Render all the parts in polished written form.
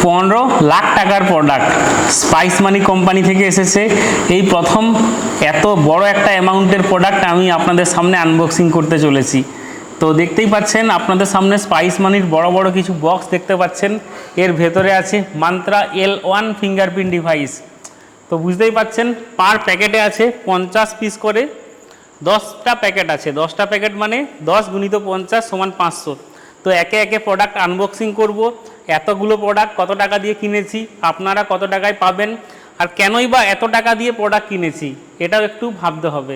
15 লাখ টাকার product spice মানি company থেকে এসেছে। এই প্রথম এত বড় একটা অ্যামাউন্টের প্রোডাক্ট আমি আপনাদের সামনে আনবক্সিং করতে চলেছি। তো দেখতেই পাচ্ছেন আপনাদের সামনে স্পাইস মানির বড় বড় কিছু বক্স দেখতে পাচ্ছেন। এর ভেতরে আছে মান্ত্রা L1 ফিঙ্গারপ্রিন্ট ডিভাইস। তো বুঝতেই পাচ্ছেন পার প্যাকেটে আছে 50 পিস করে, 10টা প্যাকেট আছে। 10টা প্যাকেট মানে 10 গুণিত 50 সমান 500। তো একে একে প্রোডাক্ট আনবক্সিং করব। এতগুলো প্রোডাক্ট কত টাকা দিয়ে কিনেছি, আপনারা কত টাকায় পাবেন, আর কেনই বা এত টাকা দিয়ে প্রোডাক্ট কিনেছি এটাও একটু ভাবতে হবে।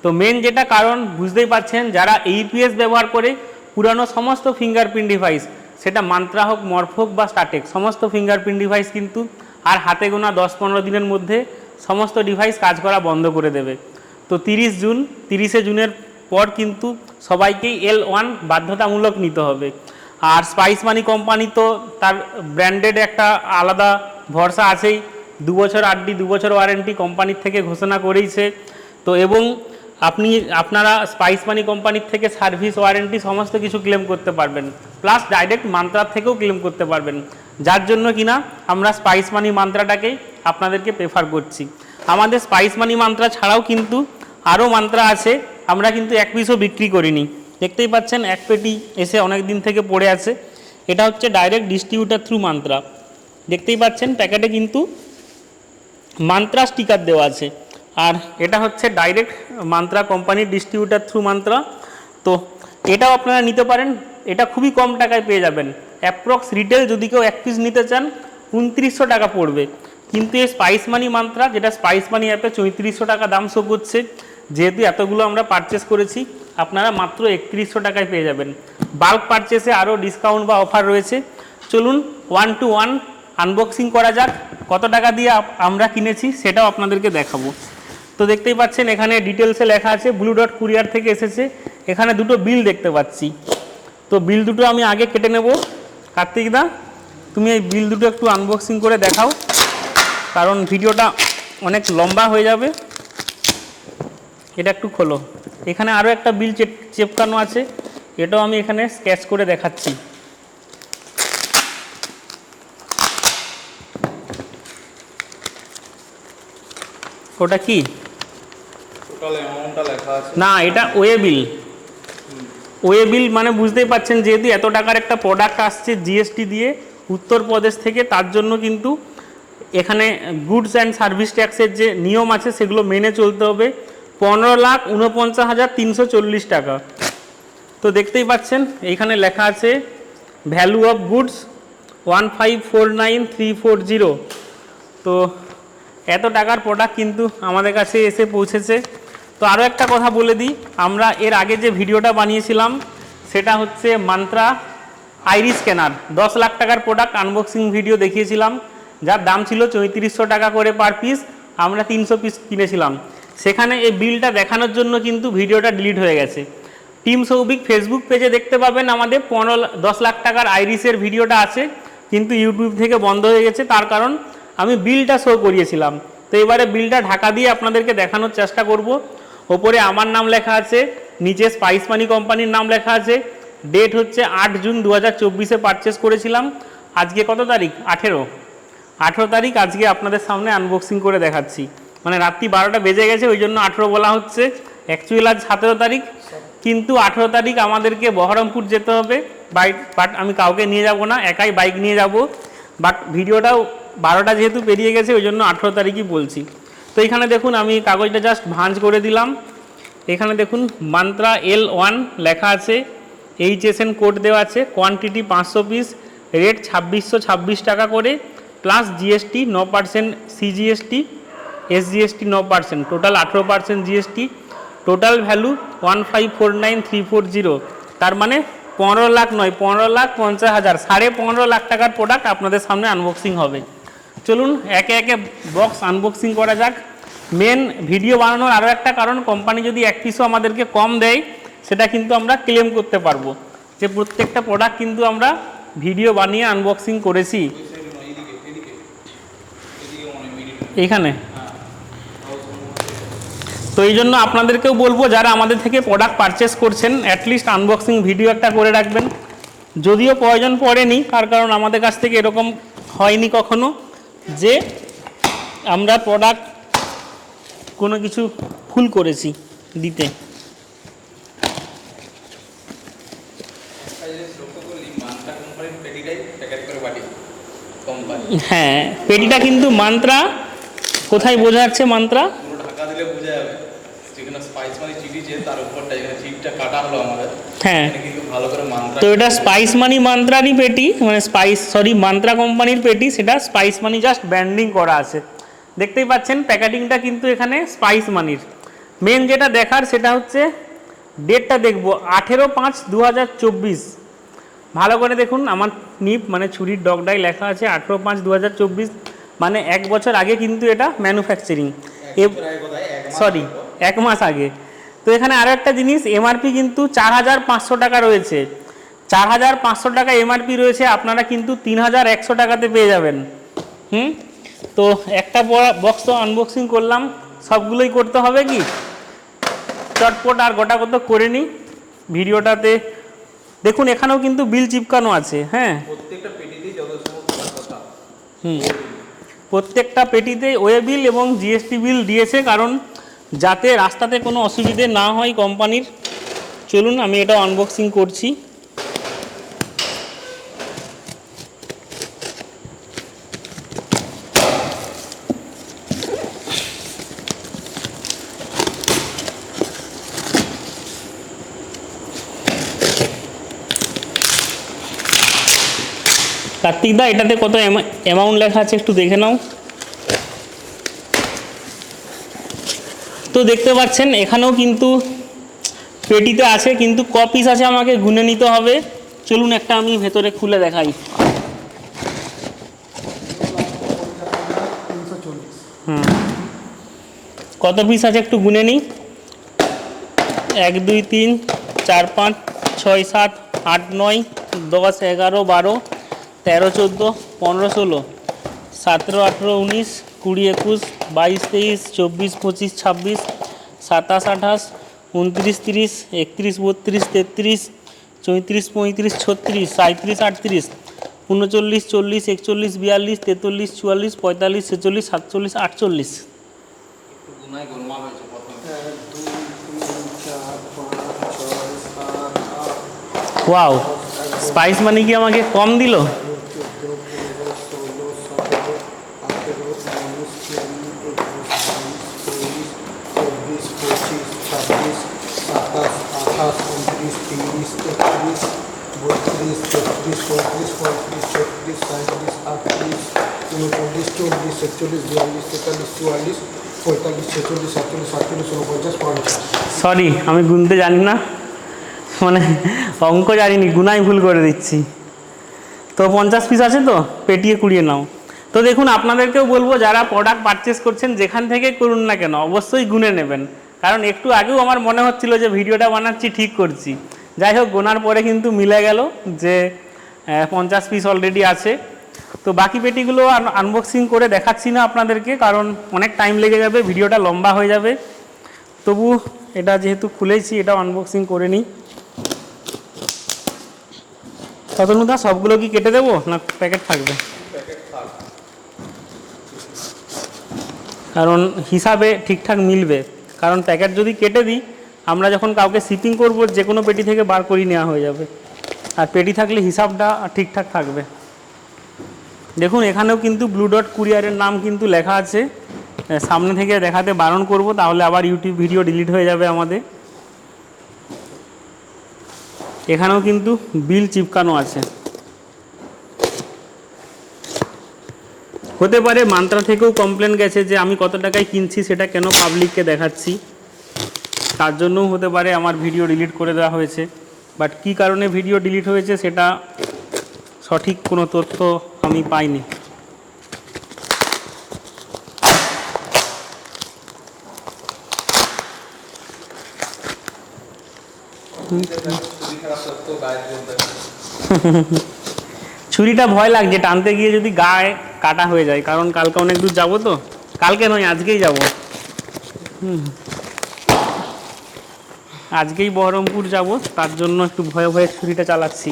তো মেন যেটা কারণ বুঝতেই পাচ্ছেন, যারা ইউপিএস ব্যবহার করে পুরানো সমস্ত ফিঙ্গারপ্রিন্ট ডিভাইস, সেটা মান্ত্রা হোক, মরফ হোক বা স্টাটেক, সমস্ত ফিঙ্গারপ্রিন্ট ডিভাইস কিন্তু আর হাতে গোনা 10-15 দিনের মধ্যে সমস্ত ডিভাইস কাজ করা বন্ধ করে দেবে। তো 30শে জুনের পর কিন্তু সবাইকেই L1 বাধ্যতামূলক নিতে হবে। আর স্পাইস মানি কোম্পানি তো তার ব্র্যান্ডেড একটা আলাদা ভরসা আছেই। 2 বছর আরডি, 2 বছর ওয়ারেন্টি কোম্পানির থেকে ঘোষণা করেইছে। তো এবং আপনারা স্পাইস মানি কোম্পানির থেকে সার্ভিস ওয়ারেন্টি সমস্ত কিছু ক্লেম করতে পারবেন, প্লাস ডাইরেক্ট মান্ত্রার থেকেও ক্লেম করতে পারবেন, যার জন্য কিনা আমরা স্পাইস মানি মান্ত্রাটাকেই আপনাদেরকে প্রেফার করছি। আমাদের স্পাইস মানি মান্ত্রা ছাড়াও কিন্তু আরও মান্ত্রা আছে, আমরা কিন্তু এক পিসও বিক্রি করিনি। দেখতেই পাচ্ছেন এক পেটি এসে অনেক দিন থেকে পড়ে আছে। এটা হচ্ছে ডাইরেক্ট ডিস্ট্রিবিউটার থ্রু মান্ত্রা। দেখতেই পাচ্ছেন প্যাকেটে কিন্তু মান্ত্রা স্টিকার দেওয়া আছে। আর এটা হচ্ছে ডাইরেক্ট মান্ত্রা কোম্পানির ডিস্ট্রিবিউটার থ্রু মান্ত্রা। তো এটাও আপনারা নিতে পারেন, এটা খুবই কম টাকায় পেয়ে যাবেন। অ্যাপ্রক্স রিটেল যদি কেউ এক পিস নিতে চান 2900 টাকা পড়বে, কিন্তু এই স্পাইস মানি মান্ত্রা, যেটা স্পাইস মানি অ্যাপে 3400 টাকা দাম শো করছে, যেহেতু এতগুলো আমরা পারচেস করেছি আপনারা মাত্র 3100 টাকায় পেয়ে যাবেন। বাল্ক পারচেসে আরও ডিসকাউন্ট বা অফার রয়েছে। চলুন 1 to 1 আনবক্সিং করা যাক। কত টাকা দিয়ে আমরা কিনেছি সেটাও আপনাদেরকে দেখাবো। তো দেখতেই পাচ্ছেন এখানে ডিটেলসে লেখা আছে ব্লু ডট কুরিয়ার থেকে এসেছে। এখানে দুটো বিল দেখতে পাচ্ছি। তো বিল দুটো আমি আগে কেটে নেব। কার্তিক দা, তুমি এই বিল দুটো একটু আনবক্সিং করে দেখাও, কারণ ভিডিওটা অনেক লম্বা হয়ে যাবে। এটা একটু খোলো। এখানে আরও একটা বিল চেপকানো আছে, এটাও আমি এখানে স্কেচ করে দেখাচ্ছি। ওটা কি? না, এটা ওয়ে বিল। ওয়ে বিল মানে বুঝতেই পাচ্ছেন, যেহেতু এত টাকার একটা প্রোডাক্ট আসছে জিএসটি দিয়ে উত্তরপ্রদেশ থেকে, তার জন্য কিন্তু এখানে গুডস অ্যান্ড সার্ভিস ট্যাক্সের যে নিয়ম আছে সেগুলো মেনে চলতে হবে। 15,49,340 টাকা। তো দেখতেই পাচ্ছেন এইখানে লেখা আছে ভ্যালু অফ গুডস 1549340। তো এত টাকার প্রোডাক্ট কিন্তু আমাদের কাছে এসে পৌঁছেছে। তো আরও একটা কথা বলে দিই, আমরা এর আগে যে ভিডিওটা বানিয়েছিলাম সেটা হচ্ছে মান্ত্রা আইরিস স্ক্যানার, 10 লাখ টাকার প্রোডাক্ট আনবক্সিং ভিডিও দেখিয়েছিলাম, যার দাম ছিল 3400 টাকা করে পার পিস। আমরা 300 পিস কিনেছিলাম। সেখানে এই বিলটা দেখানোর জন্য কিন্তু ভিডিওটা ডিলিট হয়ে গেছে। টিম সৌভিক ফেসবুক পেজে দেখতে পাবেন আমাদের 10 লাখ টাকার আইরিসের ভিডিওটা আছে, কিন্তু ইউটিউব থেকে বন্ধ হয়ে গেছে। তার কারণ আমি বিলটা শো করিয়েছিলাম। তো এবারে বিলটা ঢাকা দিয়ে আপনাদেরকে দেখানোর চেষ্টা করব। ওপরে আমার নাম লেখা আছে, নিচে স্পাইস মানি কোম্পানির নাম লেখা আছে। ডেট হচ্ছে 8 জুন 2024-এ পারচেস করেছিলাম। আজকে কত তারিখ? 18 তারিখ। আজকে আপনাদের সামনে আনবক্সিং করে দেখাচ্ছি। মানে রাত্রি 12টা বেজে গেছে, ওই জন্য 18 বলা হচ্ছে। অ্যাকচুয়াল আজ 17 তারিখ, কিন্তু 18 তারিখ আমাদেরকে বহরমপুর যেতে হবে বাট আমি কাউকে নিয়ে যাব না, একাই বাইক নিয়ে যাব। বাট ভিডিওটাও 12টা যেহেতু পেরিয়ে গেছে, ওই জন্য 18 তারিখই বলছি। তো এখানে দেখুন আমি কাগজটা জাস্ট ভাঁজ করে দিলাম। এখানে দেখুন মান্ত্রা L1 লেখা আছে, HSN কোড দেওয়া আছে, কোয়ান্টিটি 500 পিস, রেট 2626 টাকা করে, plus GST 9%, CGST, SGST 9%, total 18% GST. Total value 1549340। তার মানে 15 লাখ নয়, 15,50,000, 15.5 লাখ টাকার প্রোডাক্ট আপনাদের সামনে আনবক্সিং হবে। চলুন একে একে বক্স আনবক্সিং করা যাক। মেন ভিডিও বানানোর আরও একটা কারণ, কোম্পানি যদি এক পিসও আমাদেরকে কম দেয় সেটা কিন্তু আমরা ক্লেম করতে পারবো, যে প্রত্যেকটা প্রোডাক্ট কিন্তু আমরা ভিডিও বানিয়ে আনবক্সিং করেছি। এইখানে তো এই জন্য আপনাদেরকেও বলবো, যারা আমাদের থেকে প্রোডাক্ট পারচেস করছেন অ্যাটলিস্ট আনবক্সিং ভিডিও একটা করে রাখবেন। যদিও প্রয়োজন পড়েনি, তার কারণ আমাদের কাছ থেকে এরকম হয়নি কখনো যে আমরা প্রোডাক্ট কোনো কিছু ভুল করেছি দিতে। হ্যাঁ, পেটিটা কিন্তু মান্ত্রা কোথায় বোঝা যাচ্ছে? মান্ত্রা হ্যাঁ, তো এটা স্পাইস মানি মান্ত্রারই পেটি, মানে মান্ত্রা কোম্পানির পেটি, সেটা স্পাইস মানি জাস্ট ব্র্যান্ডিং করা আছে। দেখতেই পাচ্ছেন প্যাকেটিংটা কিন্তু এখানে স্পাইস মানির। মেন যেটা দেখার সেটা হচ্ছে ডেটটা দেখবো 18/5/2024। ভালো করে দেখুন, আমার নিপ মানে ছুরির ডগডাই লেখা আছে 18/5/2024, মানে 1 বছর আগে কিন্তু এটা ম্যানুফ্যাকচারিং, সরি 1 মাস আগে। তো এখানে আরও একটা জিনিস, এমআরপি কিন্তু 4500 টাকা রয়েছে। 4500 টাকা এমআরপি রয়েছে, আপনারা কিন্তু 3100 টাকাতে পেয়ে যাবেন। তো একটা বক্স তো আনবক্সিং করলাম, সবগুলোই করতে হবে কি চটপট আর গোটাগত করে নিই ভিডিওটাতে। দেখুন এখানেও কিন্তু বিল চিপকানো আছে। হ্যাঁ, প্রত্যেকটা পেটিতে ওয়ে বিল এবং জিএসটি বিল দিয়েছে, কারণ যাতে রাস্তাতে কোনো অসুবিধে না হয় কোম্পানির। চলুন আমি এটা আনবক্সিং করছি। কার্তিক দা, এটাতে কত অ্যামাউন্ট লেখা আছে একটু দেখে নাও তো। দেখতে পাচ্ছেন এখানেও কিন্তু পেটিতে আছে, কিন্তু ক পিস আছে আমাকে গুনে নিতে হবে। চলুন একটা আমি ভেতরে খুলে দেখাই। কত পিস আছে একটু গুনে নিই। 1 2 3 4 5 6 7 8 9 10 11 12 13 14 15 16 17 18 19 20 21 22 23 24 25 26 27 28 29 30 31 32 33 34 35 36 37 38 39 40 41 42 43 44 45 46 47 48। ওয়াও, স্পাইস মানি কি আমাকে কম দিল? সরি, আমি গুনতে জানি না, মানে অঙ্ক জানিনি, গুনাই ভুল করে দিচ্ছি। তো 50 পিস আছে, তো পেটিয়ে কুড়িয়ে নাও। তো দেখুন আপনাদেরকেও বলবো, যারা প্রোডাক্ট পারচেস করছেন যেখান থেকে করুন না কেন অবশ্যই গুনে নেবেন, কারণ একটু আগেও আমার মনে হচ্ছিল যে ভিডিওটা বানাচ্ছি ঠিক করছি। যাই হোক, গোনার পরে কিন্তু মিলে গেল যে 50 পিস অলরেডি আছে। তো বাকি পেটিগুলো আনবক্সিং করে দেখাচ্ছি না আপনাদেরকে, কারণ অনেক টাইম লেগে যাবে, ভিডিওটা লম্বা হয়ে যাবে। তবু এটা যেহেতু খুলেছি, এটাও আনবক্সিং করে নিই। ততনুদা, সবগুলো কি কেটে দেবো না প্যাকেট থাকবে? কারণ হিসাবে ঠিকঠাক মিলবে, কারণ প্যাকেট যদি কেটে দিই, আমরা যখন কাউকে শিপিং করবো যে কোনো পেটি থেকে বার করে নেওয়া হয়ে যাবে, আর পেটি থাকলে হিসাবটা ঠিকঠাক থাকবে। দেখুন এখানেও কিন্তু ব্লু ডট কুরিয়ারের নাম কিন্তু লেখা আছে। সামনে থেকে দেখাতে বারণ করব, তাহলে আবার ইউটিউব ভিডিও ডিলিট হয়ে যাবে আমাদের। এখানেও কিন্তু বিল চিপকানো আছে। হতে পারে মান্ত্রা থেকেও কমপ্লেন গেছে যে আমি কত টাকায় কিনছি সেটা কেন পাবলিককে দেখাচ্ছি, তার জন্যও হতে পারে আমার ভিডিও ডিলিট করে দেওয়া হয়েছে। বাট কী কারণে ভিডিও ডিলিট হয়েছে সেটা সঠিক কোনো তথ্য আমি পাইনি। ছুরিটা ভয় লাগছে টানতে গিয়ে যদি গায়ে কাটা হয়ে যায়, কারণ কালকে অনেক দূর যাবো, তো কালকে নয় আজকেই যাব। আজকেই বহরমপুর যাব, তার জন্য একটু ভয়ে ভয়ে ছুরিটা চালাচ্ছি।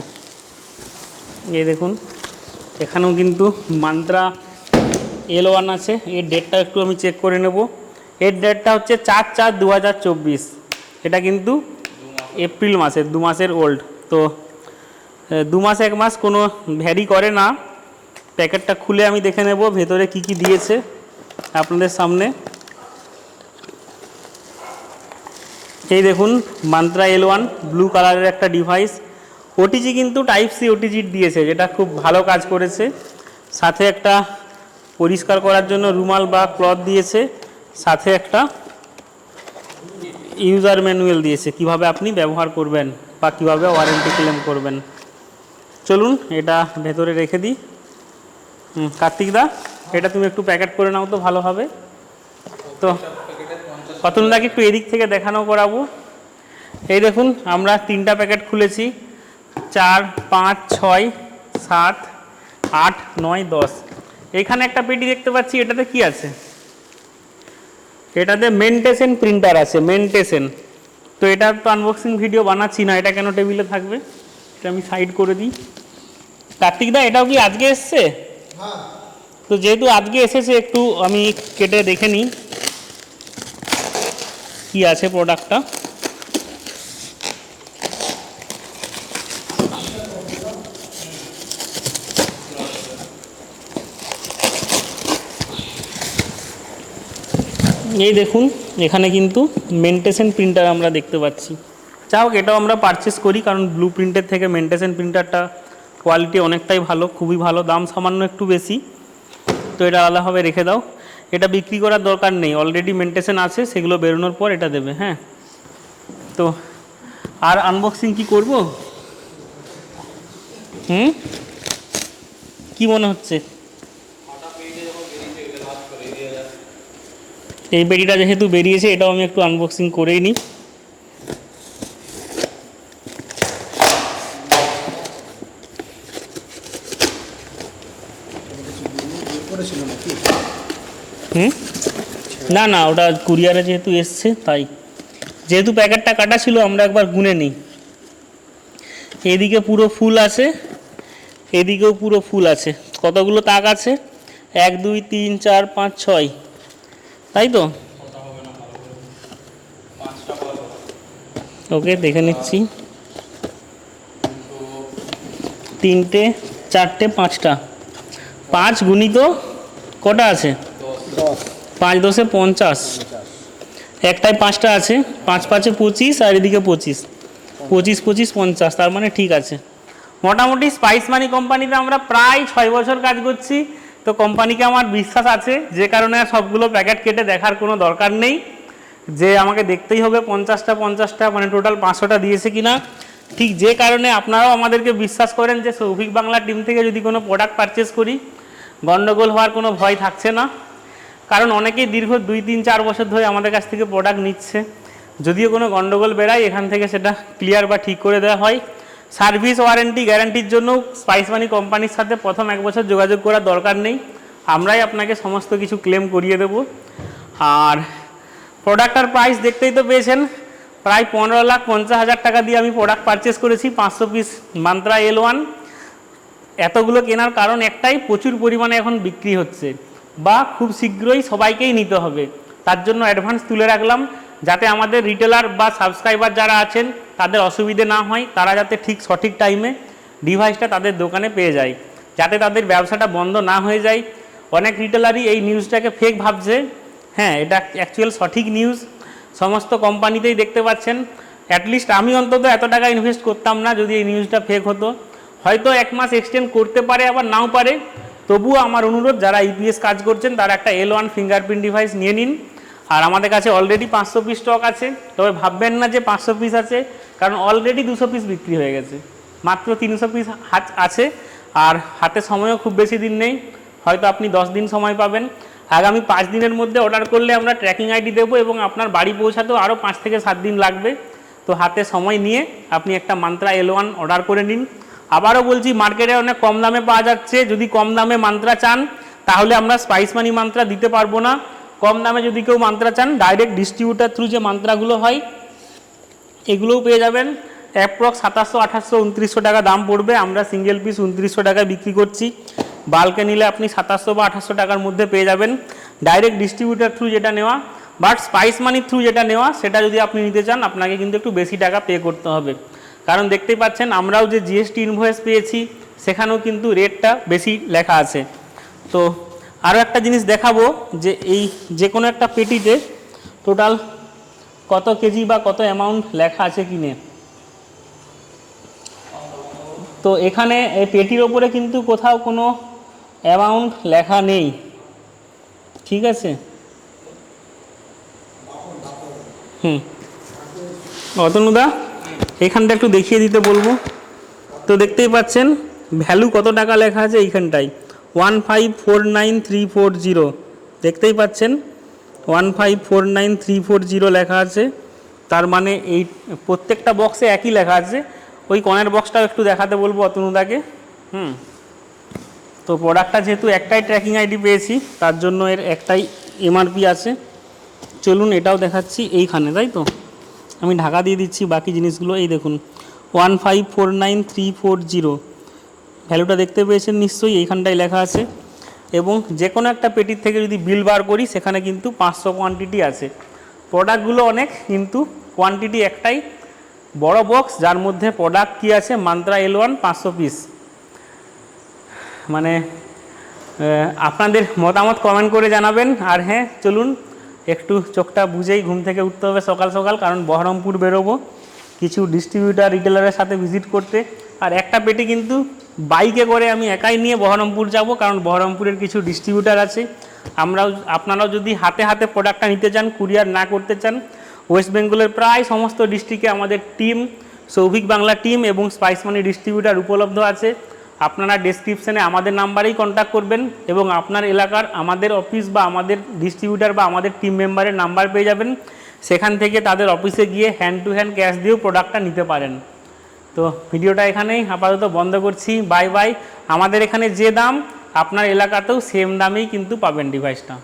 এই দেখুন এখানেও কিন্তু মান্ত্রা L1 আছে। এর ডেটটা একটু আমি চেক করে নেব। এর ডেটটা হচ্ছে 4/4/2024। এটা কিন্তু এপ্রিল মাসের, 2 মাসের ওল্ড। তো 2 মাস 1 মাস কোনো ভ্যারি করে না। প্যাকেটটা খুলে আমি দেখে নেব ভেতরে কি কি দিয়েছে আপনাদের সামনে। এই দেখুন মান্ত্রা L1 ব্লু কালারের একটা ডিভাইস। ওটিজি কিন্তু টাইপ সি ওটিজি দিয়েছে, যেটা খুব ভালো কাজ করেছে। সাথে একটা পরিষ্কার করার জন্য রুমাল বা ক্লথ দিয়েছে, সাথে একটা ইউজার ম্যানুয়াল দিয়েছে কিভাবে আপনি ব্যবহার করবেন বা কিভাবে ওয়ারেন্টি ক্লেম করবেন। চলুন এটা ভেতরে রেখে দিই। কার্তিক দা, এটা তুমি একটু প্যাকেট করে নাও তো ভালো হবে। তো অতুলদাকে একটু এদিক থেকে দেখানো করাবো। এই দেখুন আমরা 3টা প্যাকেট খুলেছি, 4, 5, 6, 7, 8, 9, 10। এখানে একটা পেটি দেখতে পাচ্ছি, এটাতে কি আছে? এটাতে মেন্টেসেন প্রিন্টার আছে, মেন্টেসেন। তো এটা তো আনবক্সিং ভিডিও বানাচ্ছি না, এটা কেন টেবিলে থাকবে? এটা আমি সাইড করে দিই। কার্তিক দা, এটাও কি আজকে এসছে? তো যেহেতু আজকে এসেছে একটু আমি কেটে দেখে নিই কি আছে প্রোডাক্টটা। এই দেখুন এখানে কিন্তু মেন্টেসেন প্রিন্টার আমরা দেখতে পাচ্ছি। যা হোক, এটাও আমরা পারচেস করি, কারণ ব্লু প্রিন্টের থেকে মেন্টেসেন প্রিন্টারটা কোয়ালিটি অনেকটাই ভালো, খুবই ভালো। দাম সামান্য একটু বেশি, তো এটা আলাদাভাবে রেখে দাও। এটা বিক্রি করার দরকার নেই, অলরেডি মেন্টেসেন আছে, সেগুলো বেরোনোর পর এটা দেবে। হ্যাঁ, তো আর আনবক্সিং কি করব? কি মনে হচ্ছে? এই পেটিটা যেহেতু বেরিয়েছে, এটাও আমি একটু আনবক্সিং করেই নিই। না না, ওটা কুরিয়ারে যেহেতু এসছে তাই। যেহেতু প্যাকেটটা কাটা ছিল, আমরা একবার গুনে নিই। এদিকে পুরো ফুল আছে, এদিকেও পুরো ফুল আছে। কতগুলো তাক আছে? 1, 2, 3, 4, 5, 6, তাই তো? ওকে, দেখে নিচ্ছি। 3টে 4টে 5টা, 5 গুণিত কটা আছে? 5 10 50। একটাই 5টা আছে, 5 5 25, আর এদিকে 25, 25 25 50। তার মানে ঠিক আছে। মোটামুটি স্পাইস মানি কোম্পানিতে আমরা প্রায় 6 বছর কাজ করছি। তো কোম্পানিকে আমার বিশ্বাস আছে, যে কারণে আর সবগুলো প্যাকেট কেটে দেখার কোনো দরকার নেই যে আমাকে দেখতেই হবে 50টা, মানে টোটাল 500টা দিয়েছে কিনা। ঠিক যে কারণে আপনারাও আমাদেরকে বিশ্বাস করেন যে সৌভিক বাংলা টিম থেকে যদি কোনো প্রোডাক্ট পারচেস করি, গন্ডগোল হওয়ার কোনো ভয় থাকছে না। কারণ অনেকেই দীর্ঘ 2, 3, 4 বছর ধরে আমাদের কাছ থেকে প্রোডাক্ট নিচ্ছে। যদিও কোনো গন্ডগোল বেড়ায়, এখান থেকে সেটা ক্লিয়ার বা ঠিক করে দেওয়া হয়। সার্ভিস ওয়ারেন্টি গ্যারান্টির জন্য স্পাইস মানি কোম্পানির সাথে প্রথম 1 বছর যোগাযোগ করার দরকার নেই, আমরাই আপনাকে সমস্ত কিছু ক্লেম করিয়ে দেব। আর প্রোডাক্টটার প্রাইস দেখতেই তো পেয়েছেন, প্রায় 15,50,000 টাকা দিয়ে আমি প্রোডাক্ট পারচেস করেছি 500 পিস মান্ত্রা L1। এতগুলো কেনার কারণ একটাই, প্রচুর পরিমাণে এখন বিক্রি হচ্ছে বা খুব শীঘ্রই সবাইকেই নিতে হবে। তার জন্য অ্যাডভান্স তুলে রাখলাম, যাতে আমাদের রিটেলার বা সাবস্ক্রাইবার যারা আছেন তাদের অসুবিধে না হয়, তারা যাতে ঠিক সঠিক টাইমে ডিভাইসটা তাদের দোকানে পেয়ে যায়, যাতে তাদের ব্যবসাটা বন্ধ না হয়ে যায়। অনেক রিটেলারই এই নিউজটাকে ফেক ভাবছে। হ্যাঁ, এটা অ্যাকচুয়াল সঠিক নিউজ। সমস্ত কোম্পানিতেই দেখতে পাচ্ছেন। অ্যাটলিস্ট আমি অন্তত এত টাকা ইনভেস্ট করতাম না যদি এই নিউজটা ফেক হতো। হয়তো 1 মাস এক্সটেন্ড করতে পারে, আবার নাও পারে। তবুও আমার অনুরোধ, যারা ইপিএস কাজ করছেন তারা একটা L1 ফিঙ্গারপ্রিন্ট ডিভাইস নিয়ে নিন। আর আমাদের কাছে অলরেডি 500 পিস স্টক আছে। তবে ভাববেন না যে 500 পিস আছে, কারণ অলরেডি 200 পিস বিক্রি হয়ে গেছে, মাত্র 300 পিস আছে। আর হাতে সময়ও খুব বেশি দিন নেই, হয়তো আপনি 10 দিন সময় পাবেন। আগামী 5 দিনের মধ্যে অর্ডার করলে আমরা ট্র্যাকিং আইডি দেবো, এবং আপনার বাড়ি পৌঁছাতেও আরও 5 থেকে 7 দিন লাগবে। তো হাতে সময় নিয়ে আপনি একটা মান্ত্রা L1 অর্ডার করে নিন। আবারও বলছি, মার্কেটে অনেক কম দামে পাওয়া যাচ্ছে। যদি কম দামে মান্ত্রা চান, তাহলে আমরা স্পাইস মানি মান্ত্রা দিতে পারবো না। কম দামে যদি কেউ মান্ত্রা চান, ডাইরেক্ট ডিস্ট্রিবিউটার থ্রু যে মান্ত্রাগুলো হয়, এগুলোও পেয়ে যাবেন। অ্যাপ্রক্স 2700, 2800, 2900 টাকা দাম পড়বে। আমরা সিঙ্গেল পিস 2900 টাকায় বিক্রি করছি। বাল্কে নিলে আপনি 2700 বা 2800 টাকার মধ্যে পেয়ে যাবেন। ডাইরেক্ট ডিস্ট্রিবিউটার থ্রু যেটা নেওয়া, বাট স্পাইস মানি থ্রু যেটা নেওয়া, সেটা যদি আপনি নিতে চান আপনাকে কিন্তু একটু বেশি টাকা পে করতে হবে। কারণ দেখতেই পাচ্ছেন আমরাও যে জিএসটি ইনভয়েস পেয়েছি সেখানেও কিন্তু রেটটা বেশি লেখা আছে। তো আরও একটা জিনিস দেখাবো যে এই যে কোনো একটা পেটিতে টোটাল কত কেজি বা কত অ্যামাউন্ট লেখা আছে কিনে। তো এখানে এই পেটির ওপরে কিন্তু কোথাও কোনো অ্যামাউন্ট লেখা নেই, ঠিক আছে। অতনুদা এখানটা একটু দেখিয়ে দিতে বলবো। তো দেখতেই পাচ্ছেন ভ্যালু কত টাকা লেখা আছে এইখানটায় 1549340, দেখতেই পাচ্ছেন 1549340 লেখা আছে। তার মানে এই প্রত্যেকটা বক্সে একই লেখা আছে। ওই কর্নার বক্সটাও একটু দেখাতে বলবো অতনুদাকে। তো প্রোডাক্টটা যেহেতু একটাই ট্র্যাকিং আইডি পেয়েছি তার জন্য এর একটাই এমআরপি আছে। চলুন এটাও দেখাচ্ছি এইখানে, তাই তো আমি ঢাকা দিয়ে দিচ্ছি বাকি জিনিসগুলো। এই দেখুন 1549340 ভ্যালুটা দেখতে পেয়েছেন নিশ্চয়ই, এইখানটায় লেখা আছে। এবং যে কোনো একটা পেটির থেকে যদি বিল বার করি সেখানে কিন্তু 500 কোয়ান্টিটি আছে। প্রোডাক্টগুলো অনেক, কিন্তু কোয়ান্টিটি একটাই। বড় বক্স যার মধ্যে প্রোডাক্ট কী আছে, মান্ত্রা L1 500 পিস। মানে আপনাদের মতামত কমেন্ট করে জানাবেন। আর হ্যাঁ চলুন একটু চোখটা বুঝেই ঘুম থেকে উঠতে হবে সকাল সকাল, কারণ বহরমপুর বেরোবো কিছু ডিস্ট্রিবিউটার রিটেলারের সাথে ভিজিট করতে। আর একটা পেটি কিন্তু বাইকে করে আমি একাই নিয়ে বহরমপুর যাব, কারণ বহরমপুরের কিছু ডিস্ট্রিবিউটার আছে। আপনারাও যদি হাতে হাতে প্রোডাক্টটা নিতে চান, কুরিয়ার না করতে চান, ওয়েস্ট বেঙ্গলের প্রায় সমস্ত ডিস্ট্রিক্টে আমাদের টিম, সৌভিক বাংলা টিম এবং স্পাইস মানি ডিস্ট্রিবিউটার উপলব্ধ আছে। আপনারা ডেসক্রিপশানে আমাদের নাম্বারেই কন্ট্যাক্ট করবেন এবং আপনার এলাকার আমাদের অফিস বা আমাদের ডিস্ট্রিবিউটার বা আমাদের টিম মেম্বারের নাম্বার পেয়ে যাবেন। সেখান থেকে তাদের অফিসে গিয়ে হ্যান্ড টু হ্যান্ড ক্যাশ দিয়েও প্রোডাক্টটা নিতে পারেন। তো ভিডিওটা এখানেই আপাতত বন্ধ করছি, বাই বাই। আমাদের এখানে যে দাম আপনার এলাকাতেও সেম দামেই কিন্তু পাবেন ডিভাইসটা।